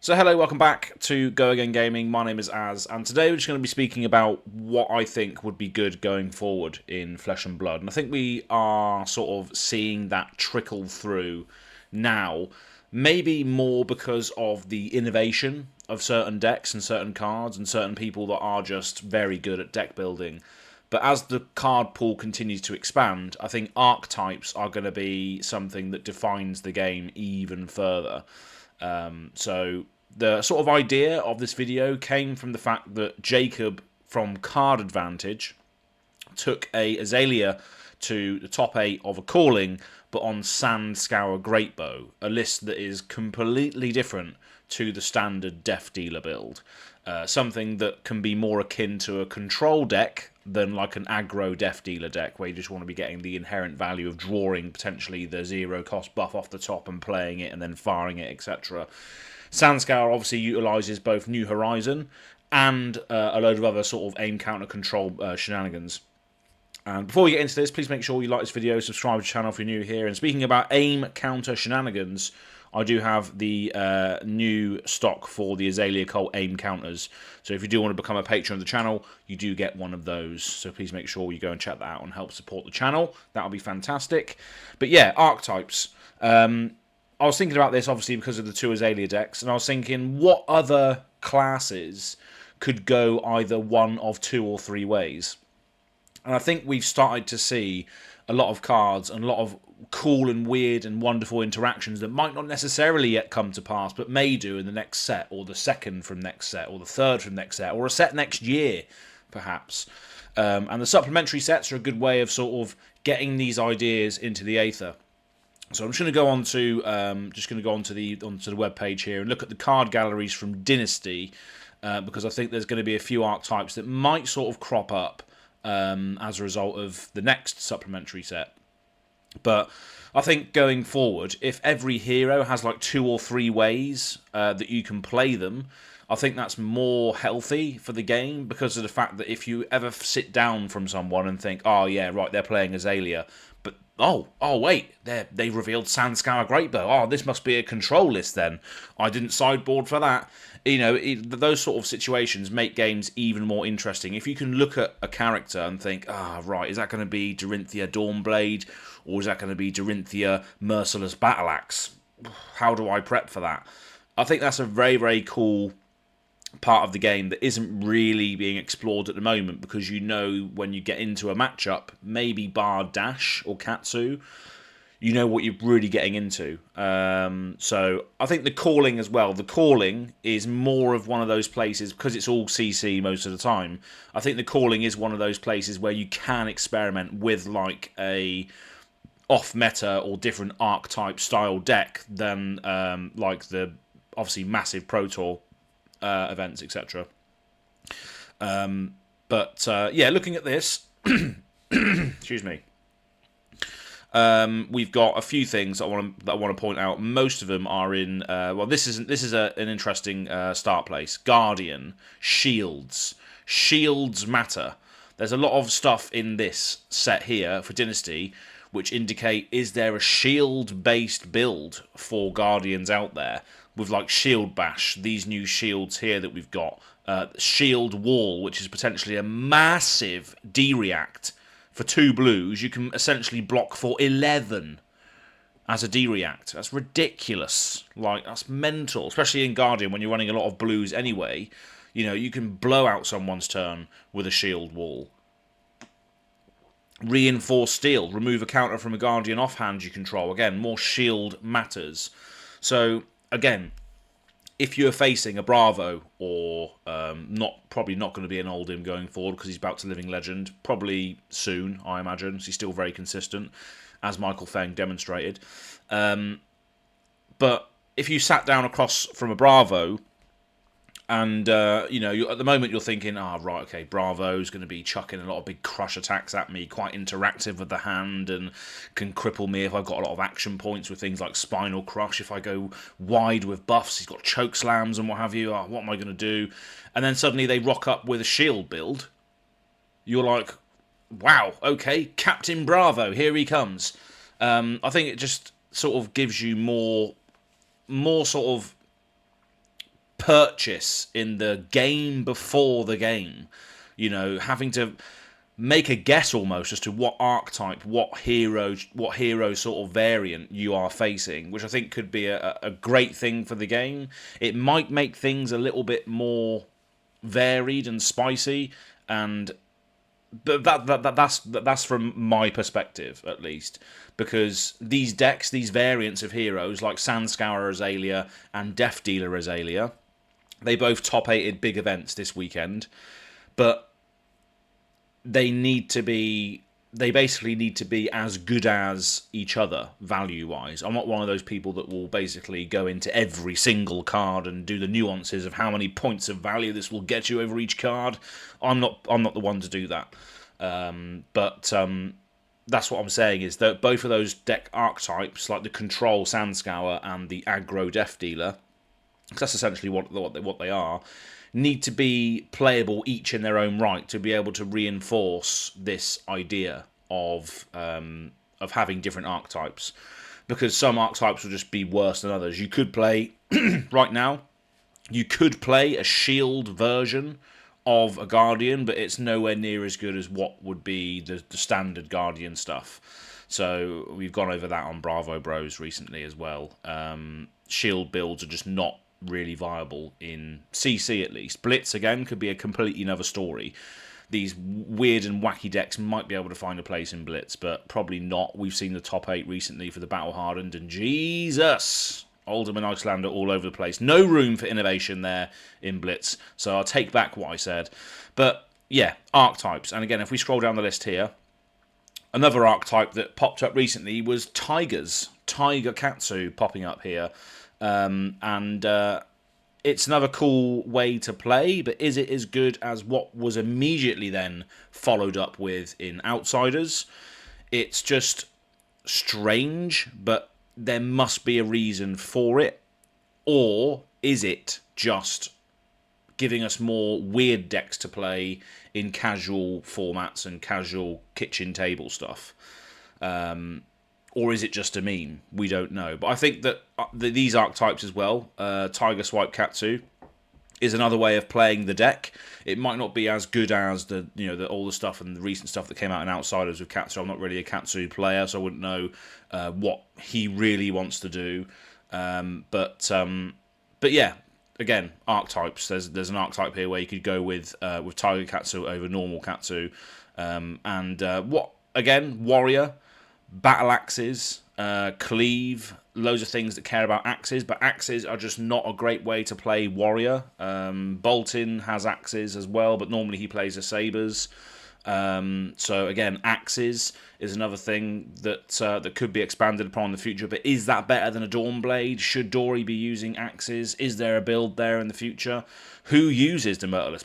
So hello, welcome back to Go Again Gaming. My name is Az, and today we're just going to be speaking about what I think would be good going forward in Flesh and Blood. And I think we are sort of seeing that trickle through now, maybe more because of the innovation of certain decks and certain cards and certain people that are just very good at deck building. But as the card pool continues to expand, I think archetypes are going to be something that defines the game even further. So the sort of idea of this video came from the fact that Jacob from Card Advantage took a Azalea to the top 8 of a Calling, but on Sand Scour Greatbow, a list that is completely different to the standard Death Dealer build. Something that can be more akin to a control deck than like an aggro Death Dealer deck, where you just want to be getting the inherent value of drawing potentially the 0 cost buff off the top and playing it and then firing it, etc. Sandscour obviously utilises both New Horizon and a load of other sort of aim counter control shenanigans. And before we get into this, please make sure you like this video, subscribe to the channel if you're new here. And speaking about aim counter shenanigans, I do have the new stock for the Azalea Cult aim counters. So if you do want to become a patron of the channel, you do get one of those. So please make sure you go and check that out and help support the channel. That'll be fantastic. But yeah, archetypes. I was thinking about this, obviously, because of the two Azalea decks, and I was thinking, what other classes could go either one of 2 or 3 ways? And I think we've started to see a lot of cards and a lot of cool and weird and wonderful interactions that might not necessarily yet come to pass, but may do in the next set, or the second from next set, or the third from next set, or a set next year, perhaps. And the supplementary sets are a good way of sort of getting these ideas into the aether. So I'm just going to go on to the web page here and look at the card galleries from Dynasty, because I think there's going to be a few archetypes that might sort of crop up as a result of the next supplementary set. But I think going forward, if every hero has like 2 or 3 ways that you can play them, I think that's more healthy for the game, because of the fact that if you ever sit down from someone and think, oh yeah, right, they're playing Azalea, but oh wait, they revealed Sandscour Greatbow. Oh, this must be a control list then. I didn't sideboard for that. You know, those sort of situations make games even more interesting. If you can look at a character and think, right, is that going to be Dorinthia Dawnblade, or is that going to be Dorinthia Merciless Battleaxe? How do I prep for that? I think that's a very, very cool part of the game that isn't really being explored at the moment, because you know when you get into a matchup, maybe bar Dash or Katsu, you know what you're really getting into. So I think the Calling as well. The Calling is more of one of those places, because it's all CC most of the time. I think the Calling is one of those places where you can experiment with like a off-meta or different archetype style deck than like the obviously massive Pro Tour events, etc. Yeah, looking at this, excuse me. We've got a few things that I want to point out. Most of them are in. This is an interesting start place. Guardian, shields matter. There's a lot of stuff in this set here for Dynasty which indicate, is there a shield-based build for Guardians out there, with like Shield Bash, these new shields here that we've got, Shield Wall, which is potentially a massive D-React. For 2 blues, you can essentially block for 11 as a D-React. That's ridiculous. Like, that's mental, especially in Guardian when you're running a lot of blues anyway. You know, you can blow out someone's turn with a Shield Wall. Reinforced Steel, remove a counter from a Guardian offhand you control. Again, more shield matters. So, again, if you're facing a Bravo, or probably not going to be an Oldhim going forward, because he's about to Living Legend, probably soon, I imagine, so he's still very consistent, as Michael Feng demonstrated. But if you sat down across from a Bravo, and you know, at the moment you're thinking, right, okay, Bravo's going to be chucking a lot of big crush attacks at me, quite interactive with the hand, and can cripple me if I've got a lot of action points with things like Spinal Crush. If I go wide with buffs, he's got choke slams and what have you. What am I going to do? And then suddenly they rock up with a shield build. You're like, wow, okay, Captain Bravo, here he comes. I think it just sort of gives you more sort of purchase in the game before the game. You know, having to make a guess almost as to what archetype, what hero sort of variant you are facing, which I think could be a great thing for the game. It might make things a little bit more varied and spicy, and but that's from my perspective at least, because these decks, these variants of heroes like Sandscour Azalea and Death Dealer Azalea, they both top 8'd big events this weekend, but they basically need to be as good as each other value-wise. I'm not one of those people that will basically go into every single card and do the nuances of how many points of value this will get you over each card. I'm not the one to do that. But that's what I'm saying, is that both of those deck archetypes, like the Control Sandscour and the Aggro Death Dealer, because that's essentially what they are, need to be playable each in their own right to be able to reinforce this idea of having different archetypes. Because some archetypes will just be worse than others. You could play right now. You could play a shield version of a Guardian, but it's nowhere near as good as what would be the standard Guardian stuff. So we've gone over that on Bravo Bros recently as well. Shield builds are just not really viable in CC, at least. Blitz, again, could be a completely another story. These weird and wacky decks might be able to find a place in Blitz, but probably not. We've seen the top 8 recently for the Battle Hardened, and Jesus! Alderman Icelander all over the place. No room for innovation there in Blitz, so I'll take back what I said. But, yeah, archetypes. And again, if we scroll down the list here, another archetype that popped up recently was Tigers. Tiger Katsu popping up here. It's another cool way to play, but is it as good as what was immediately then followed up with in Outsiders? It's just strange, but there must be a reason for it. Or is it just giving us more weird decks to play in casual formats and casual kitchen table stuff? Or is it just a meme? We don't know. But I think that these archetypes as well, Tiger Swipe Katsu, is another way of playing the deck. It might not be as good as all the stuff and the recent stuff that came out in Outsiders with Katsu. I'm not really a Katsu player, so I wouldn't know what he really wants to do. But yeah, again, archetypes. There's an archetype here where you could go with Tiger Katsu over normal Katsu, Warrior. Battle axes, cleave, loads of things that care about axes, but axes are just not a great way to play warrior. Bolton has axes as well, but normally he plays a sabers. So again, axes is another thing that could be expanded upon in the future. But is that better than a Dawnblade? Should Dory be using axes? Is there a build there in the future? Who uses the merciless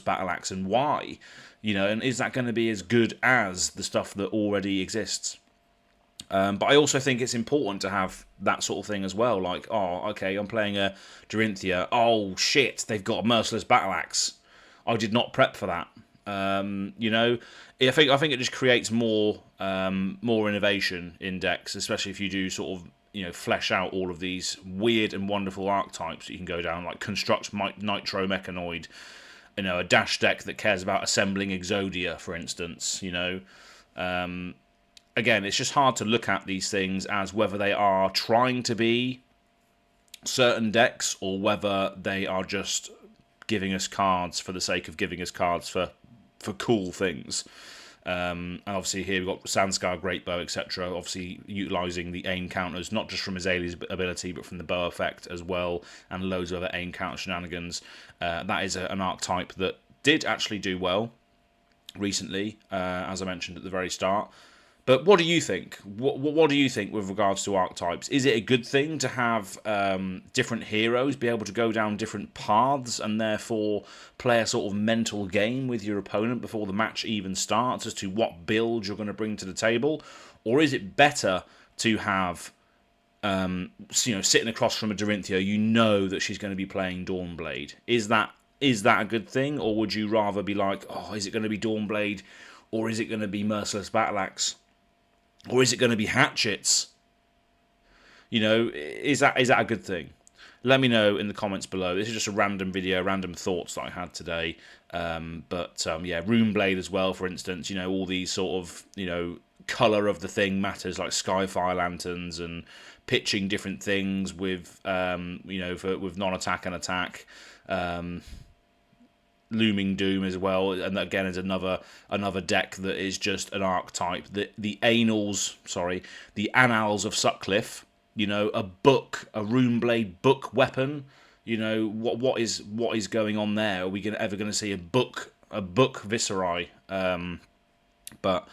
battle axe and why? And is that going to be as good as the stuff that already exists? But I also think it's important to have that sort of thing as well. Like, oh, okay, I'm playing a Dorinthia. Oh, shit, they've got a merciless battle axe. I did not prep for that. I think it just creates more innovation in decks, especially if you do sort of flesh out all of these weird and wonderful archetypes that you can go down, like Construct Nitro Mechanoid. A dash deck that cares about assembling Exodia, for instance. Again, it's just hard to look at these things as whether they are trying to be certain decks or whether they are just giving us cards for the sake of giving us cards for cool things. And obviously here we've got Sandscar, Great Bow, etc. Obviously utilising the aim counters, not just from Azalea's ability, but from the bow effect as well, and loads of other aim counter shenanigans. That is an archetype that did actually do well recently, as I mentioned at the very start. But what do you think? What do you think with regards to archetypes? Is it a good thing to have different heroes be able to go down different paths and therefore play a sort of mental game with your opponent before the match even starts as to what build you're going to bring to the table? Or is it better to have, sitting across from a Dorinthia, that she's going to be playing Dawnblade? Is that a good thing? Or would you rather be like, oh, is it going to be Dawnblade? Or is it going to be Merciless Battle Axe? Or is it going to be hatchets? Is that a good thing? let me know in the comments below. This is just a random video, random thoughts that I had today. Yeah, Rune Blade as well, for instance. You know, all these sort of, you know, colour of the thing matters, like Skyfire lanterns and pitching different things with, you know, with non-attack and attack. Looming Doom as well, and again is another deck that is just an archetype. The Annals of Sutcliffe. You know, a Runeblade book weapon. You know, what is going on there? Are we ever going to see a book Viserai? But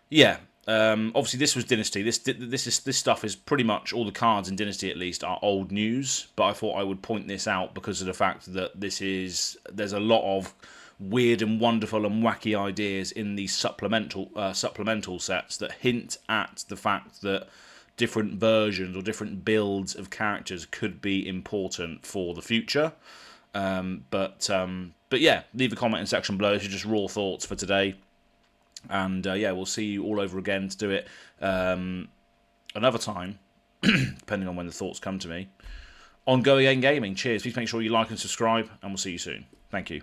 yeah, obviously this was Dynasty. This stuff is pretty much, all the cards in Dynasty at least are old news. But I thought I would point this out because of the fact that there's a lot of weird and wonderful and wacky ideas in these supplemental sets that hint at the fact that different versions or different builds of characters could be important for the future. But yeah, leave a comment in the section below. These are just raw thoughts for today. And yeah, we'll see you all over again to do it another time, depending on when the thoughts come to me, on Go Again Gaming. Cheers. Please make sure you like and subscribe, and we'll see you soon. Thank you.